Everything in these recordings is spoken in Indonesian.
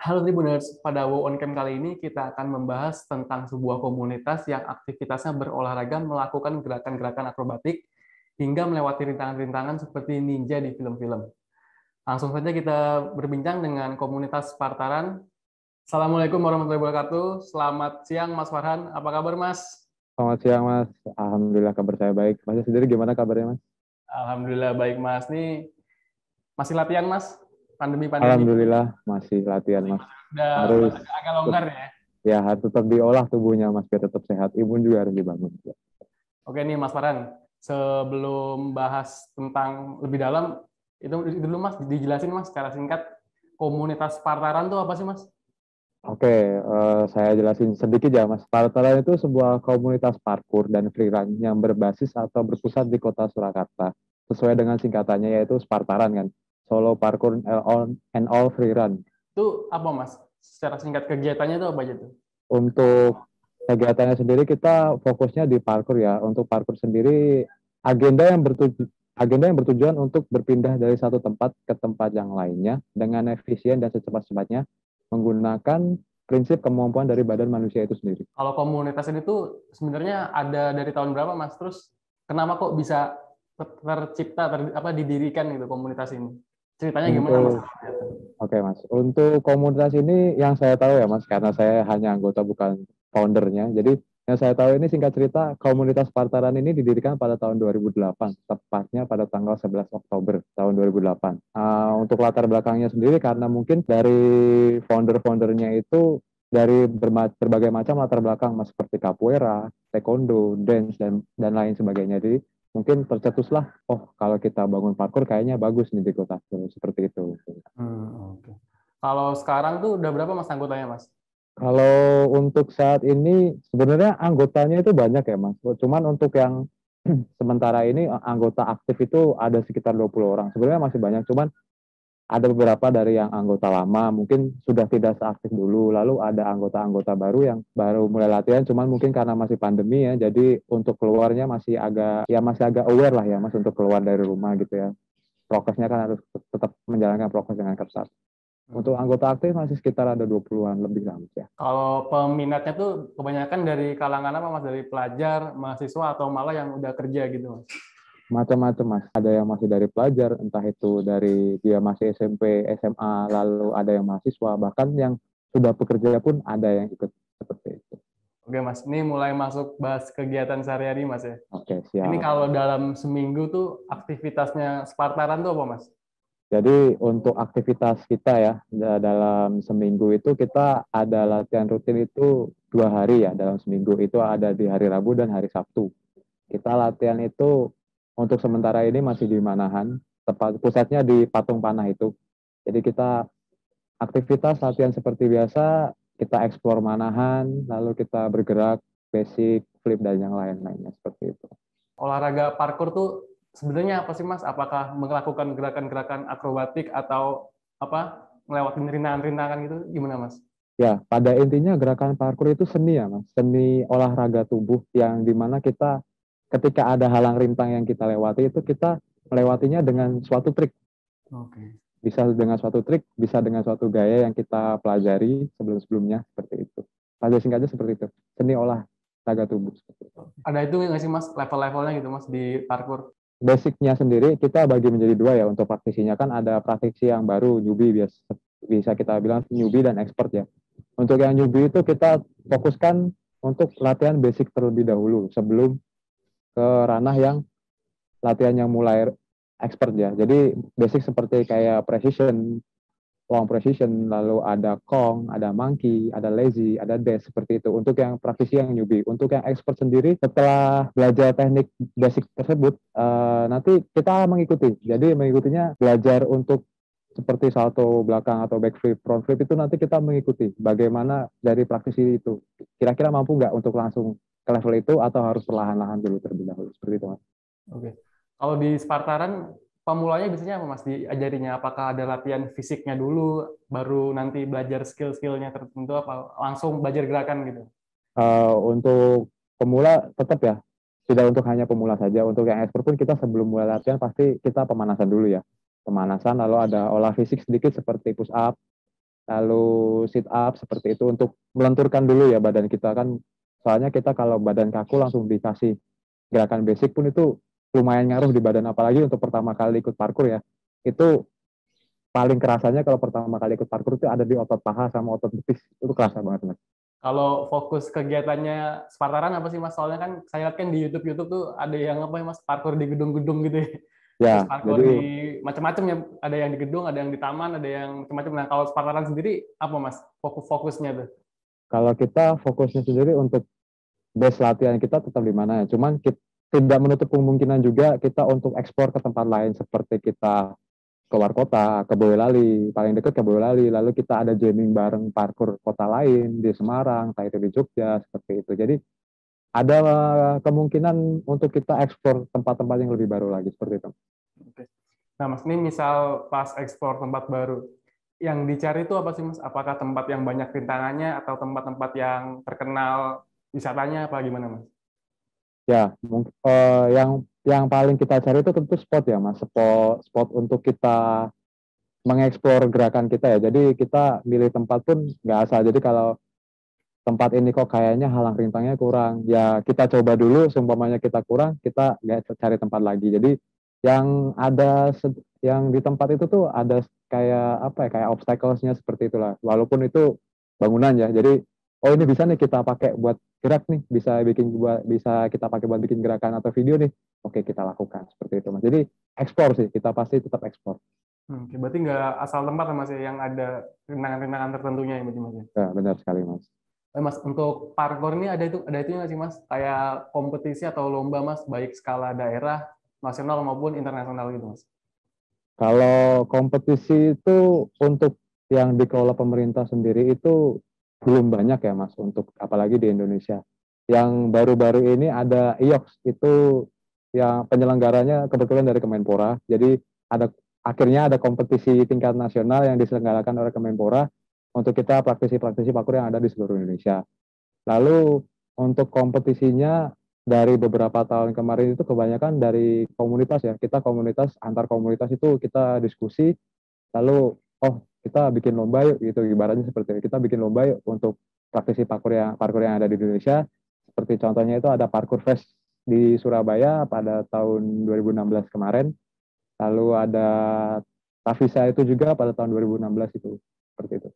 Halo Tribuners, pada Wow On Camp kali ini kita akan membahas tentang sebuah komunitas yang aktivitasnya berolahraga melakukan gerakan-gerakan akrobatik hingga melewati rintangan-rintangan seperti ninja di film-film. Langsung saja kita berbincang dengan komunitas Spartaran. Assalamualaikum warahmatullahi wabarakatuh. Selamat siang Mas Farhan, apa kabar Mas? Selamat siang Mas, Alhamdulillah kabar saya baik. Masnya sendiri gimana kabarnya Mas? Alhamdulillah baik Mas. Nih masih latihan Mas? Pandemi-pandemi Alhamdulillah masih latihan Mas. udah Harus agak tet- longgar ya. ya harus tetap diolah tubuhnya Mas biar tetap sehat. Imun juga harus dibangun. Oke nih Mas Farhan, sebelum bahas tentang lebih dalam, itu dulu Mas, dijelasin Mas secara singkat, komunitas Spartaran itu apa sih Mas? Oke, saya jelasin sedikit ya Mas. Spartaran itu sebuah komunitas parkur dan freerun yang berbasis atau berpusat di kota Surakarta. Sesuai dengan singkatannya yaitu Spartaran kan. Solo Parkour and All Freerun. Itu apa Mas? Secara singkat kegiatannya itu apa aja tuh? Untuk kegiatannya sendiri kita fokusnya di parkur ya. Untuk parkur sendiri agenda yang bertuju agenda yang bertujuan untuk berpindah dari satu tempat ke tempat yang lainnya dengan efisien dan secepat-cepatnya menggunakan prinsip kemampuan dari badan manusia itu sendiri. Kalau komunitas ini tuh sebenarnya ada dari tahun berapa Mas? Terus kenapa kok bisa tercipta, didirikan gitu komunitas ini? Ceritanya gimana Mas? Untuk Oke Mas, untuk komunitas ini yang saya tahu ya Mas, karena saya hanya anggota bukan foundernya. Jadi yang saya tahu ini singkat cerita, komunitas Spartaran ini didirikan pada tahun 2008, tepatnya pada tanggal 11 Oktober tahun 2008. Untuk latar belakangnya sendiri karena mungkin dari founder-foundernya itu dari berbagai macam latar belakang Mas, seperti capoeira, taekwondo, dance dan lain sebagainya. Jadi mungkin tercetuslah, oh kalau kita bangun parkour kayaknya bagus nih di kota, seperti itu. Oke. Kalau sekarang tuh udah berapa Mas anggotanya Mas? Kalau untuk saat ini sebenarnya anggotanya itu banyak ya Mas. Cuman untuk yang sementara ini anggota aktif itu ada sekitar 20 orang. Sebenarnya masih banyak, cuman ada beberapa dari yang anggota lama mungkin sudah tidak seaktif dulu. Lalu ada anggota-anggota baru yang baru mulai latihan, cuman mungkin karena masih pandemi ya, jadi untuk keluarnya masih agak aware lah ya Mas untuk keluar dari rumah gitu ya. Prokesnya kan harus tetap menjalankan prokes dengan ketat. Untuk Hmm. anggota aktif masih sekitar ada 20-an lebih lah Mas ya. Kalau peminatnya tuh kebanyakan dari kalangan apa Mas? Dari pelajar, mahasiswa, atau malah yang udah kerja gitu Mas? Macam-macam Mas. Ada yang masih dari pelajar, entah itu dari dia masih SMP, SMA, lalu ada yang mahasiswa, bahkan yang sudah bekerja pun ada yang ikut seperti itu. Oke Mas, ini mulai masuk bahas kegiatan sehari-hari Mas ya. Oke, Ini siap. kalau dalam seminggu tuh aktivitasnya Spartaran tuh apa Mas? Jadi untuk aktivitas kita ya dalam seminggu itu kita ada latihan rutin itu 2 hari ya dalam seminggu, itu ada di hari Rabu dan hari Sabtu. Kita latihan itu untuk sementara ini masih di Manahan, tepat pusatnya di Patung Panah itu. Jadi kita aktivitas latihan seperti biasa, kita eksplor Manahan, lalu kita bergerak, basic, flip, dan yang lain-lainnya seperti itu. Olahraga parkour tuh sebenarnya apa sih Mas? Apakah melakukan gerakan-gerakan akrobatik atau ngelewatin rintangan-rintangan gitu? Gimana Mas? Ya, pada intinya gerakan parkour itu seni ya, Mas. Seni olahraga tubuh yang dimana kita ketika ada halang rintang yang kita lewati itu kita melewatinya dengan suatu trik. Oke. Bisa dengan suatu trik, bisa dengan suatu gaya yang kita pelajari sebelum-sebelumnya seperti itu. Pada singkatnya seperti itu. Seni olahraga tubuh seperti itu. Ada itu nggak sih Mas level-levelnya gitu Mas di parkour? Basicnya sendiri kita bagi menjadi dua ya. Untuk praktisinya kan ada praktisi yang baru, newbie, bisa kita bilang newbie dan expert ya. Untuk yang newbie itu kita fokuskan untuk latihan basic terlebih dahulu sebelum ke ranah yang latihan yang mulai expert ya. Jadi basic seperti kayak precision, long precision, lalu ada Kong, ada Monkey, ada Lazy, ada Dash, seperti itu. Untuk yang praktisi yang newbie. Untuk yang expert sendiri, setelah belajar teknik basic tersebut, nanti kita mengikuti. Jadi mengikutinya belajar untuk seperti salto belakang atau backflip, front flip itu nanti kita mengikuti bagaimana dari praktisi itu. Kira-kira mampu nggak untuk langsung ke level itu atau harus perlahan-lahan dulu terlebih dahulu. Seperti itu, Mas. Oke. Kalau di Spartaran pemulanya biasanya apa Mas diajarinya? Apakah ada latihan fisiknya dulu, baru nanti belajar skill-skillnya tertentu, apa langsung belajar gerakan gitu? Untuk pemula tetap ya, tidak untuk hanya pemula saja. Untuk yang expert pun kita sebelum mulai latihan pasti kita pemanasan dulu ya. Pemanasan lalu ada olah fisik sedikit seperti push up, lalu sit up seperti itu untuk melenturkan dulu ya badan kita kan. Soalnya kita kalau badan kaku langsung dikasih gerakan basic pun itu lumayan ngaruh di badan, apalagi untuk pertama kali ikut parkour ya. Itu paling kerasanya kalau pertama kali ikut parkour itu ada di otot paha sama otot betis, itu kerasa banget Mas. Kalau fokus kegiatannya Spartaran apa sih Mas? Soalnya kan saya lihat kan di YouTube tuh ada yang apa ya Mas, parkour di gedung-gedung gitu ya. Terus Ya, parkour jadi di macam-macam ya, ada yang di gedung, ada yang di taman, ada yang macam-macam. Nah, kalau Spartaran sendiri apa Mas? Fokusnya tuh. kalau kita fokusnya sendiri untuk base latihan kita tetap di mana ya. Cuman kita tidak menutup kemungkinan juga kita untuk ekspor ke tempat lain seperti kita keluar kota, ke Boyolali, paling dekat ke Boyolali, lalu kita ada jamming bareng parkur kota lain di Semarang, entah itu di Jogja, seperti itu. Jadi ada kemungkinan untuk kita ekspor tempat-tempat yang lebih baru lagi, seperti itu. Oke. Nah, Mas, ini misal pas ekspor tempat baru, yang dicari itu apa sih, Mas? Apakah tempat yang banyak rintangannya atau tempat-tempat yang terkenal wisatanya apa gimana, Mas? Ya, mungkin yang paling kita cari itu tentu spot ya, Mas. Spot untuk kita mengeksplor gerakan kita ya. Jadi kita milih tempat pun nggak asal. Jadi kalau tempat ini kok kayaknya halang rintangnya kurang, ya kita coba dulu. Seumpamanya kita kurang, kita nggak cari tempat lagi. Jadi yang ada yang di tempat itu tuh ada kayak apa ya, kayak obstacles-nya seperti itulah. Walaupun itu bangunan ya. Jadi oh ini bisa nih kita pakai buat gerak nih, bisa kita pakai buat bikin gerakan atau video nih. Oke, kita lakukan seperti itu Mas. Jadi ekspor sih, kita pasti tetap ekspor. Oke, berarti nggak asal tempat ya, Mas, ya, yang ada rintangan-rintangan tertentunya ya, Mas, ya? Ya, benar sekali Mas. Mas, untuk parkour ini ada itu nggak sih, Mas? Kayak kompetisi atau lomba, Mas, baik skala daerah, nasional maupun internasional gitu, Mas? Kalau kompetisi itu untuk yang dikelola pemerintah sendiri itu belum banyak ya Mas, untuk apalagi di Indonesia. Yang baru-baru ini ada IOKS, itu yang penyelenggaranya kebetulan dari Kemenpora. Jadi akhirnya ada kompetisi tingkat nasional yang diselenggarakan oleh Kemenpora untuk kita praktisi-praktisi parkour yang ada di seluruh Indonesia. Lalu untuk kompetisinya dari beberapa tahun kemarin itu kebanyakan dari komunitas ya. Kita komunitas, antar komunitas itu kita diskusi, lalu oh kita bikin lomba yuk gitu, ibaratnya seperti itu. Kita bikin lomba yuk untuk praktisi parkour yang ada di Indonesia. Seperti contohnya itu ada Parkour Fest di Surabaya pada tahun 2016 kemarin. Lalu ada Tavisa itu juga pada tahun 2016 itu. Seperti itu.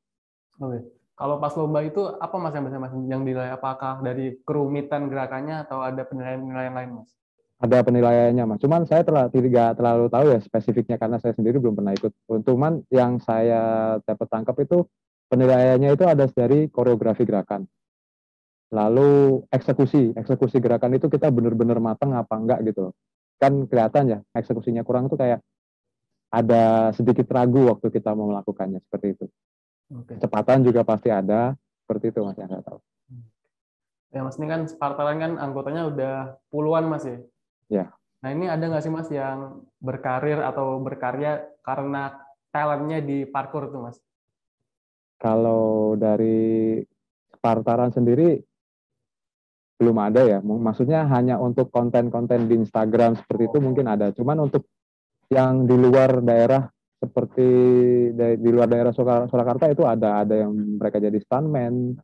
Oke. Kalau pas lomba itu apa, Mas, yang biasanya Mas yang dinilai? Apakah dari kerumitan gerakannya atau ada penilaian-penilaian lain, Mas? Ada penilaiannya Mas. Cuman saya tidak terlalu tahu ya spesifiknya karena saya sendiri belum pernah ikut. Cuman yang saya dapat tangkap itu penilaiannya itu ada dari koreografi gerakan. Lalu eksekusi gerakan itu kita benar-benar matang apa enggak gitu. Kan kelihatan ya eksekusinya kurang tuh kayak ada sedikit ragu waktu kita mau melakukannya seperti itu. Oke. Kecepatan juga pasti ada, seperti itu Mas yang saya tahu. Ya, Mas, ini kan Spartaran kan anggotanya udah puluhan, Mas, ya? Ya. Nah, ini ada nggak sih, Mas, yang berkarir atau berkarya karena talentnya di parkour tuh, Mas? Kalau dari Spartaran sendiri belum ada ya. Maksudnya hanya untuk konten-konten di Instagram seperti itu mungkin ada. Cuman untuk yang di luar daerah seperti di luar daerah Surakarta itu ada yang mereka jadi stuntman,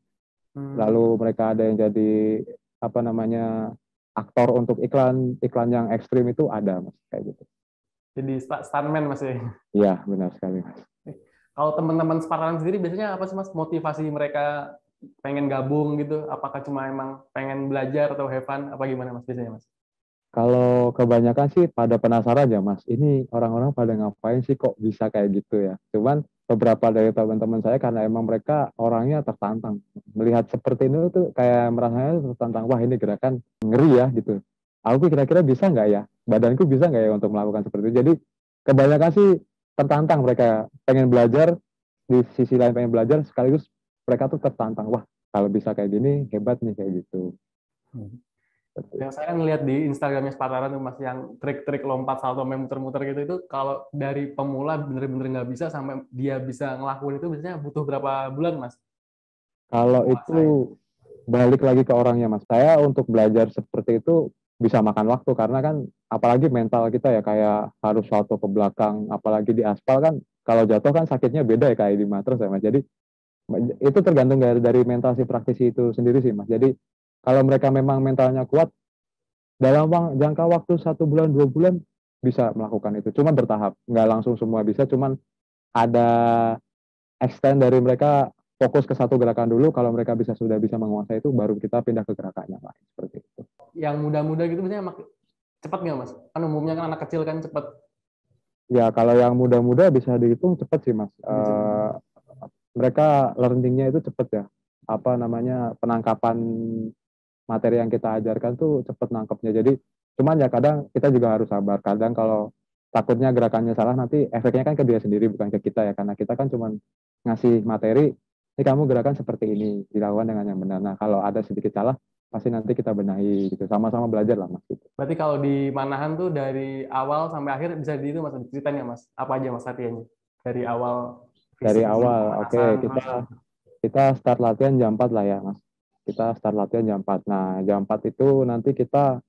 lalu mereka ada yang jadi apa namanya aktor untuk iklan yang ekstrim itu ada Mas kayak gitu. Jadi stuntman, Mas, ya? Iya benar sekali Mas. Kalau teman-teman Spartan sendiri biasanya apa sih, Mas, motivasi mereka pengen gabung gitu? Apakah cuma emang pengen belajar atau have fun? Apa gimana, Mas, biasanya, Mas? Kalau kebanyakan sih pada penasaran ya Mas, ini orang-orang pada ngapain sih kok bisa kayak gitu ya. Cuman beberapa dari teman-teman saya karena emang mereka orangnya tertantang. Melihat seperti ini tuh kayak merasanya tertantang, wah ini gerakan ngeri ya gitu. Aku kira-kira bisa nggak ya, badanku bisa nggak ya untuk melakukan seperti itu. Jadi kebanyakan sih tertantang, mereka pengen belajar, di sisi lain pengen belajar, sekaligus mereka tuh tertantang, wah kalau bisa kayak gini hebat nih kayak gitu. Yang saya ngelihat di Instagramnya Spartaran tuh, Mas, yang trik-trik lompat salto muter-muter gitu, itu kalau dari pemula bener-bener nggak bisa sampai dia bisa ngelakuin itu biasanya butuh berapa bulan, Mas? Kalau Menguasai. itu balik lagi ke orangnya Mas. Saya untuk belajar seperti itu bisa makan waktu karena kan apalagi mental kita ya kayak harus salto ke belakang, apalagi di aspal kan kalau jatuh kan sakitnya beda ya kayak di matras ya Mas. Jadi Itu tergantung dari mental si praktisi itu sendiri sih Mas. Jadi kalau mereka memang mentalnya kuat, dalam jangka waktu 1 bulan 2 bulan bisa melakukan itu. Cuma bertahap, nggak langsung semua bisa. Cuman ada extend dari mereka fokus ke satu gerakan dulu. Kalau mereka sudah bisa menguasai itu, baru kita pindah ke gerakannya lain seperti itu. Yang muda-muda gitu biasanya cepat nggak Mas? Kan umumnya kan anak kecil kan cepat. Ya kalau yang muda-muda bisa dihitung cepat sih Mas. Mereka learningnya itu cepat ya. Apa namanya, penangkapan materi yang kita ajarkan tuh cepat nangkepnya. Jadi cuman ya kadang kita juga harus sabar. Kadang kalau takutnya gerakannya salah, nanti efeknya kan ke dia sendiri bukan ke kita ya. Karena kita kan cuman ngasih materi, ini kamu gerakan seperti ini, dilakukan dengan yang benar. Nah kalau ada sedikit salah, pasti nanti kita benahi gitu. Sama-sama belajar lah Mas gitu. Berarti kalau di Manahan tuh dari awal sampai akhir bisa di itu Mas ceritanya Mas. Apa aja Mas latihannya? Dari awal Dari fisik dulu, awal, oke, pemanasan terus. kita start latihan jam 4 lah ya Mas. Kita start latihan jam 4. Nah jam 4 itu nanti kita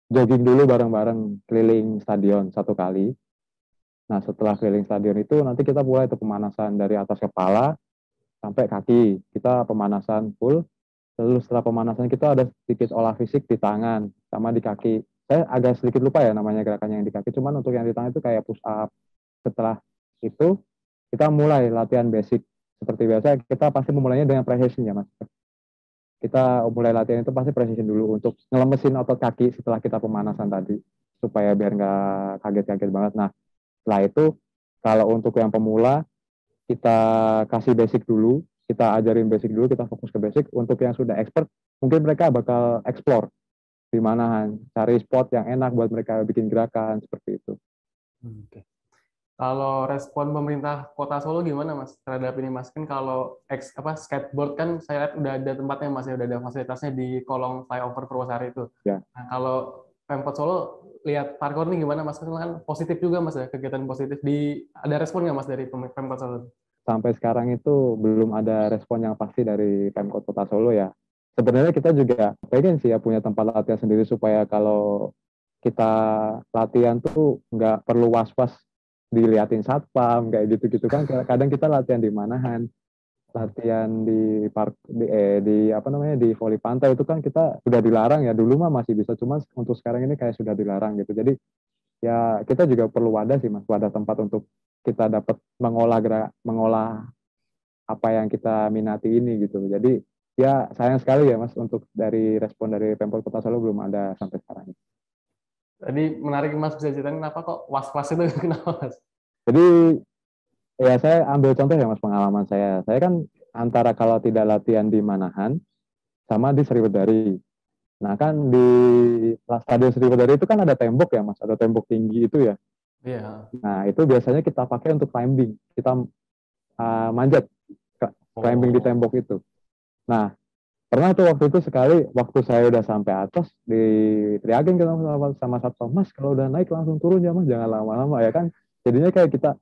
jogging dulu bareng-bareng keliling stadion 1 kali. Nah, setelah keliling stadion itu nanti kita mulai tuh pemanasan dari atas kepala sampai kaki. Kita pemanasan full. Lalu setelah pemanasan kita ada sedikit olah fisik di tangan sama di kaki. Saya agak sedikit lupa ya namanya gerakannya yang di kaki. Cuman untuk yang di tangan itu kayak push up. Setelah itu kita mulai latihan basic. Seperti biasa kita pasti memulainya dengan precision ya Mas. Kita mulai latihan itu pasti precision dulu untuk ngelemesin otot kaki setelah kita pemanasan tadi. Supaya biar nggak kaget-kaget banget. Nah, setelah itu, kalau untuk yang pemula, kita kasih basic dulu, kita ajarin basic dulu, kita fokus ke basic. Untuk yang sudah expert, mungkin mereka bakal explore di mana, cari spot yang enak buat mereka bikin gerakan, seperti itu. Oke. Kalau respon pemerintah Kota Solo gimana Mas terhadap ini Mas? Kan kalau skateboard kan saya lihat udah ada tempatnya Mas ya, udah ada fasilitasnya di kolong flyover Purwosari itu. Ya. Nah, kalau Pemkot Solo lihat parkour ini gimana Mas? Kan positif juga Mas ya, kegiatan positif. Ada respon nggak Mas dari Pemkot Solo? Sampai sekarang itu belum ada respon yang pasti dari Pemkot Kota Solo ya. Sebenarnya kita juga pengen sih ya punya tempat latihan sendiri supaya kalau kita latihan tuh nggak perlu was-was diliatin satpam kayak gitu-gitu kan. Kadang kita latihan di manahan, latihan di park di apa namanya di voli pantai itu kan kita sudah dilarang ya. Dulu mah masih bisa, cuma untuk sekarang ini kayak sudah dilarang gitu. Jadi ya kita juga perlu wadah sih Mas, wadah tempat untuk kita dapat mengolah apa yang kita minati ini gitu. Jadi ya sayang sekali ya Mas untuk dari respon dari Pemkot Kota Solo belum ada sampai sekarang. Tadi menarik Mas, bisa ceritain kenapa kok was-was itu kenapa Mas? Jadi ya saya ambil contoh ya Mas, pengalaman saya. Saya kan antara kalau tidak latihan di Manahan sama di Sriwedari. Nah kan di Stadion Sriwedari itu kan ada tembok ya Mas, ada tembok tinggi itu ya. Iya. Nah itu biasanya kita pakai untuk climbing. Kita manjat climbing di tembok itu. Nah pernah tuh waktu itu sekali, waktu saya udah sampai atas, diteriakin sama satpam, Mas kalau udah naik langsung turun ya Mas, jangan lama-lama ya kan. Jadinya kayak kita,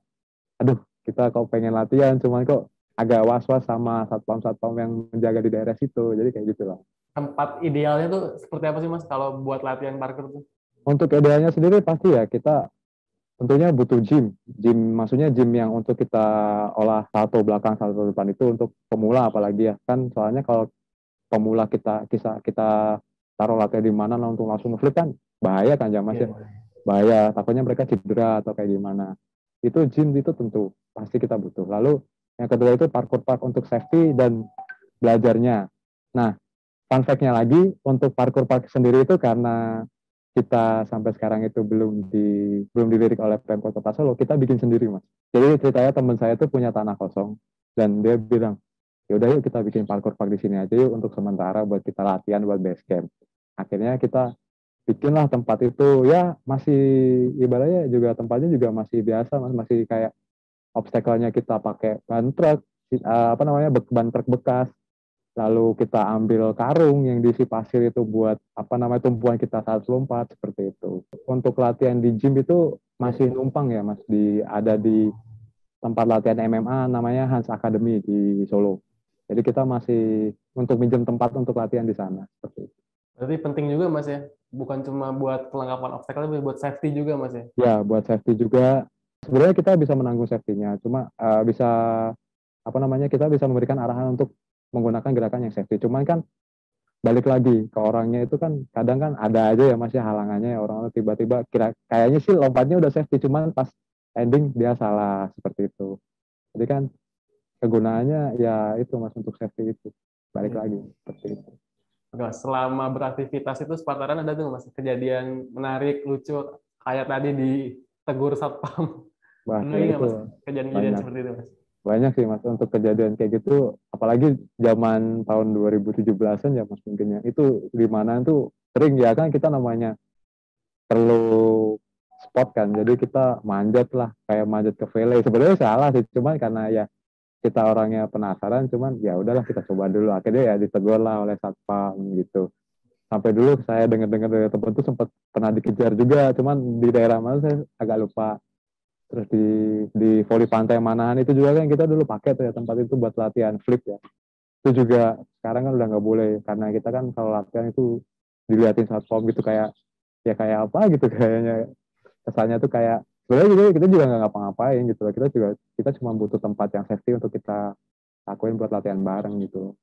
aduh kita kok pengen latihan, cuman kok agak was-was sama satpam-satpam yang menjaga di daerah situ, jadi kayak gitu lah. Tempat idealnya tuh seperti apa sih Mas kalau buat latihan parkour tuh? Untuk idealnya sendiri pasti ya kita tentunya butuh gym maksudnya gym yang untuk kita olah salto belakang salto depan itu untuk pemula apalagi ya kan, soalnya kalau pemula kita taruh latihan di mana untuk langsung ngeflip kan bahaya kan ya Mas ya, bahaya, takutnya mereka cedera atau kayak gimana. Itu gym itu tentu pasti kita butuh. Lalu yang kedua itu parkour park untuk safety dan belajarnya. Nah, fun fact-nya lagi untuk parkour park sendiri itu karena kita sampai sekarang itu belum dilirik oleh Pemkot Kota Solo, kita bikin sendiri Mas. Jadi ceritanya teman saya itu punya tanah kosong dan dia bilang, yaudah yuk kita bikin parkour park di sini aja yuk untuk sementara buat kita latihan buat base camp. Akhirnya kita bikinlah tempat itu, ya masih ibaratnya juga tempatnya juga masih biasa Mas, masih kayak obstacle-nya kita pakai ban truk, apa namanya ban truk bekas, lalu kita ambil karung yang diisi pasir itu buat apa namanya tumpuan kita saat lompat seperti itu. Untuk latihan di gym itu masih numpang ya Mas, ada di tempat latihan MMA namanya Hans Academy di Solo. Jadi kita masih untuk minjem tempat untuk latihan di sana seperti itu. Berarti penting juga Mas ya, bukan cuma buat kelengkapan obstacle, tapi buat safety juga Mas ya? Ya, buat safety juga. Sebenarnya kita bisa menanggung safety-nya, cuma bisa kita bisa memberikan arahan untuk menggunakan gerakan yang safety. Cuman kan balik lagi ke orangnya itu kan kadang kan ada aja ya Mas ya halangannya ya, orang tiba-tiba kayaknya sih lompatnya udah safety cuman pas ending dia salah seperti itu. Jadi kan kegunaannya ya itu Mas untuk safety itu. Balik lagi seperti itu. Oke, selama beraktivitas itu Spartaran ada tuh Mas kejadian menarik, lucu kayak tadi ditegur satpam. Wah, Pernah ya nggak itu Mas kejadian-kejadian banyak. seperti itu Mas? Banyak sih Mas untuk kejadian kayak gitu, apalagi zaman tahun 2017-an ya Mas mungkin ya. Itu di mana tuh sering ya kan kita namanya perlu spot kan. Jadi kita manjat lah, kayak manjat ke vele. Sebenarnya salah sih, cuman karena ya kita orangnya penasaran, cuman ya udahlah kita coba dulu. Akhirnya ya ditegur lah oleh satpam gitu. Sampai dulu saya dengar-dengar dari teman tuh sempat pernah dikejar juga, cuman di daerah mana saya agak lupa. Terus di voli pantai Manahan itu juga kan kita dulu pakai tuh ya tempat itu buat latihan flip ya. Itu juga sekarang kan udah nggak boleh karena kita kan kalau latihan itu diliatin satpam gitu kayak ya kayak apa gitu kayaknya kesannya tuh kayak sebenarnya kita juga nggak ngapa-ngapain gitu loh. Kita cuma butuh tempat yang safety untuk kita lakuin buat latihan bareng gitu.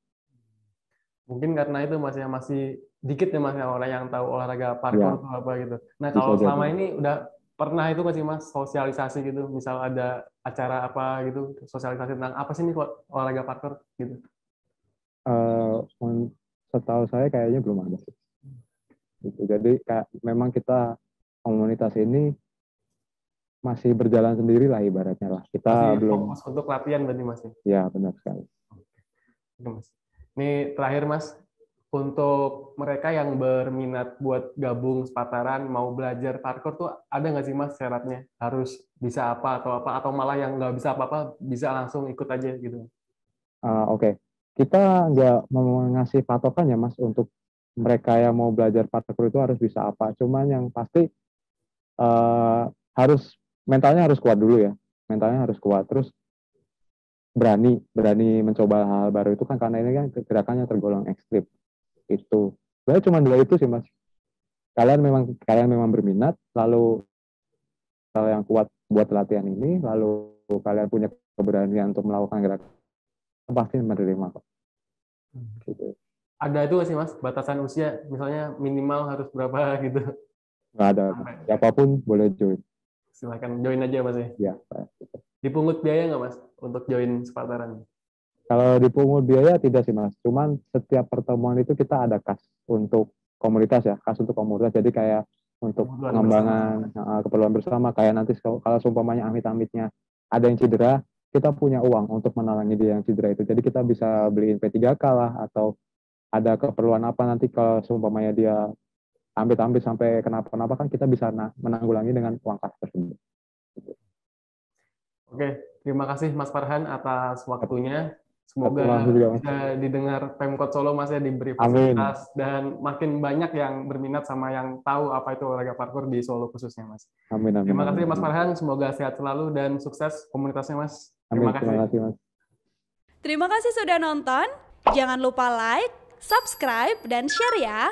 Mungkin karena itu Mas ya masih dikit ya Mas ya orang yang tahu olahraga Ya parkour itu apa gitu. Nah bisa kalau jadi. selama ini udah pernah itu nggak sih Mas sosialisasi gitu, misal ada acara apa gitu, sosialisasi tentang apa sih ini kok olahraga parkour gitu. Eh, Setahu saya kayaknya belum ada sih. Gitu. Jadi kayak memang kita komunitas ini masih berjalan sendiri lah ibaratnya lah. Masih Kita belum, fokus untuk latihan berarti Mas ya. ya benar sekali. Oke, Mas. Ini terakhir Mas, untuk mereka yang berminat buat gabung Spartaran mau belajar parkour tuh ada nggak sih Mas syaratnya? Harus bisa apa atau malah yang nggak bisa apa-apa bisa langsung ikut aja gitu. Oke. Kita nggak mau ngasih patokan ya Mas untuk mereka yang mau belajar parkour itu harus bisa apa. Cuman yang pasti harus mentalnya harus kuat dulu ya. Mentalnya harus kuat. Terus berani mencoba hal baru itu kan karena ini kan gerakannya tergolong ekstrim. Itu. Sebenarnya cuma dua itu sih Mas. Kalian memang berminat, lalu kalau yang kuat buat latihan ini, lalu kalian punya keberanian untuk melakukan gerakan, pasti menerima kok. Gitu. Ada itu nggak sih Mas batasan usia, misalnya minimal harus berapa gitu? Nggak ada. Sampai. Siapapun boleh join. Silakan join aja Mas ya. Ya. Dipungut biaya nggak Mas untuk join Spartaran? Kalau dipungut biaya tidak sih Mas. Cuman setiap pertemuan itu kita ada kas untuk komunitas ya, kas untuk komunitas. Jadi kayak untuk Kebutuhan pengembangan bersama. keperluan bersama. Kayak nanti kalau seumpamanya amit-amitnya ada yang cedera, kita punya uang untuk menalangi dia yang cedera itu. Jadi kita bisa beliin P3K lah atau ada keperluan apa nanti kalau seumpamanya dia amit-amit sampai kenapa-napa kan kita bisa menanggulangi dengan uang kas tersebut. Oke, terima kasih Mas Farhan atas waktunya. Semoga juga, Mas. bisa didengar Pemkot Solo Mas ya, diberi Amin. fasilitas dan makin banyak yang berminat sama yang tahu apa itu olahraga parkour di Solo khususnya Mas. Amin. Terima kasih Mas Farhan, semoga sehat selalu dan sukses komunitasnya Mas. Terima kasih. Terima kasih Mas. Terima kasih sudah nonton. Jangan lupa like, subscribe, dan share ya.